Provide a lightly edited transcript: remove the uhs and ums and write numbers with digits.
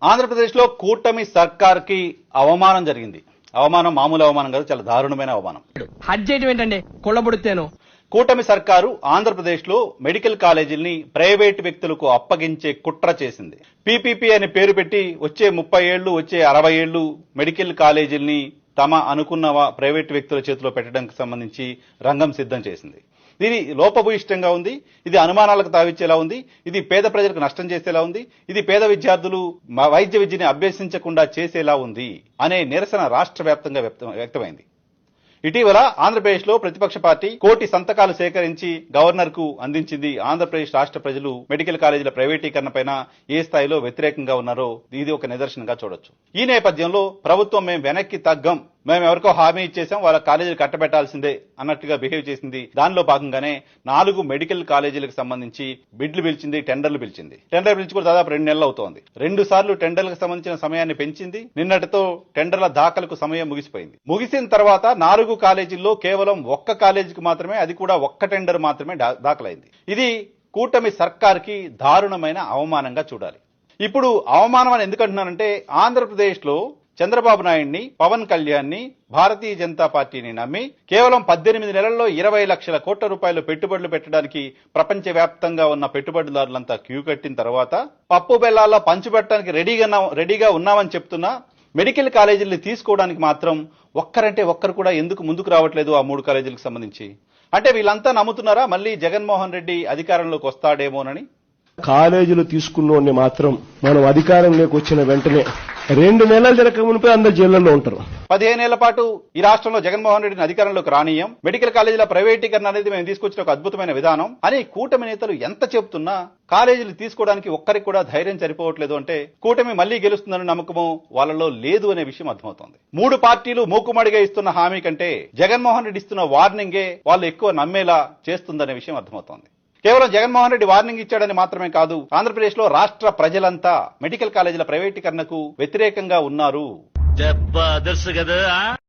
ఆంధ్రప్రదేశ్ లో కూటమి సర్కార్ కి అవమానం జరిగింది. అవమానం మామూలు అవమానం కాదు, చాలా దారుణమైన అవమానం. హజ్జేయటం ఏంటండి కొల్లబుడితేను. కూటమి సర్కారు ఆంధ్రప్రదేశ్ లో మెడికల్ కాలేజీల్ని ప్రైవేటు వ్యక్తులకు అప్పగించే కుట్ర చేసింది. పీపీపీ అని పేరు పెట్టి వచ్చే 30 ఏళ్లు వచ్చే 60 ఏళ్లు మెడికల్ కాలేజీల్ని తమ అనుకున్న ప్రైవేటు వ్యక్తుల చేతిలో పెట్టడానికి సంబంధించి రంగం సిద్ధం చేసింది. ఇది లోపభూయిష్టంగా ఉంది, ఇది అనుమానాలకు తావిచ్చేలా ఉంది, ఇది పేద ప్రజలకు నష్టం చేసేలా ఉంది, ఇది పేద విద్యార్థులు వైద్య విద్యని అభ్యసించకుండా చేసేలా ఉంది అనే నిరసన రాష్ట్ర వ్యాప్తంగా వ్యక్తమైంది. ఇటీవల ఆంధ్రప్రదేశ్ లో ప్రతిపక్ష పార్టీ 1 కోటి సంతకాలు సేకరించి గవర్నర్ కు అందించింది. ఆంధ్రప్రదేశ్ రాష్ట్ర ప్రజలు మెడికల్ కాలేజీల ప్రైవేటీకరణ పైన ఏ స్థాయిలో వ్యతిరేకంగా ఉన్నారో ఇది ఒక నిదర్శనంగా చూడొచ్చు. ఈ నేపథ్యంలో ప్రభుత్వం మేము వెనక్కి తగ్గం, మేము ఎవరికో హామీ ఇచ్చేసాం, వాళ్ళ కాలేజీలు కట్టబెట్టాల్సిందే అన్నట్టుగా బిహేవ్ చేసింది. దానిలో భాగంగానే 4 మెడికల్ కాలేజీలకు సంబంధించి బిడ్లు పిలిచింది, టెండర్లు పిలిచింది. టెండర్ పిలిచి కూడా దాదాపు 2 నెలలు అవుతోంది. 2 సార్లు టెండర్లకు సంబంధించిన సమయాన్ని పెంచింది. నిన్నటితో టెండర్ల దాఖలకు సమయం ముగిసిపోయింది. ముగిసిన తర్వాత 4 కాలేజీల్లో కేవలం 1 కాలేజీకి మాత్రమే, అది కూడా 1 టెండర్ మాత్రమే దాఖలైంది. ఇది కూటమి సర్కార్కి దారుణమైన అవమానంగా చూడాలి. ఇప్పుడు అవమానం అని ఎందుకంటున్నానంటే, ఆంధ్రప్రదేశ్ లో చంద్రబాబు నాయుడిని, పవన్ కళ్యాణ్ ని, భారతీయ జనతా పార్టీని నమ్మి కేవలం 18 నెలల్లో 20 లక్షల కోట్ల రూపాయలు పెట్టుబడులు పెట్టడానికి ప్రపంచవ్యాప్తంగా ఉన్న పెట్టుబడిదారులంతా క్యూ కట్టిన తర్వాత పప్పు బెల్లాల్లో పంచిపెట్టడానికి రెడీగా ఉన్నామని చెప్తున్నా మెడికల్ కాలేజీల్ని తీసుకోవడానికి మాత్రం ఒక్కరంటే ఒక్కరు కూడా ఎందుకు ముందుకు రావట్లేదు? ఆ 3 కాలేజీలకు సంబంధించి అంటే వీళ్ళంతా నమ్ముతున్నారా మళ్ళీ జగన్మోహన్ రెడ్డి అధికారంలోకి వస్తాడేమోనని? కాలేజీలు తీసుకున్నోడిని మాత్రం మనం అధికారంలోకి వచ్చిన వెంటనే 2 నెలలు జరగక మునిపే అందరు జైళ్లలో ఉంటారు. 15 ఏళ్ల పాటు ఈ రాష్ట్రంలో జగన్మోహన్ రెడ్డిని అధికారంలోకి రానియం, మెడికల్ కాలేజీల ప్రైవేటీకరణ అనేది మేము తీసుకొచ్చిన ఒక అద్భుతమైన విధానం అని కూటమి నేతలు ఎంత చెప్తున్నా కాలేజీలు తీసుకోవడానికి ఒక్కరికి కూడా ధైర్యం సరిపోవట్లేదు. అంటే కూటమి మళ్లీ గెలుస్తుందన్న నమ్మకము వాళ్ళలో లేదు అనే విషయం అర్థమవుతోంది. 3 పార్టీలు మూకుమ్మడిగా ఇస్తున్న హామీ కంటే జగన్మోహన్ రెడ్డి ఇస్తున్న వార్నింగే వాళ్ళు ఎక్కువ నమ్మేలా చేస్తుందనే విషయం అర్థమవుతోంది. కేవలం జగన్మోహన్ రెడ్డి వార్నింగ్ ఇచ్చాడని మాత్రమే కాదు, ఆంధ్రప్రదేశ్ లో రాష్ట్ర ప్రజలంతా మెడికల్ కాలేజీల ప్రైవేటీకరణకు వ్యతిరేకంగా ఉన్నారు.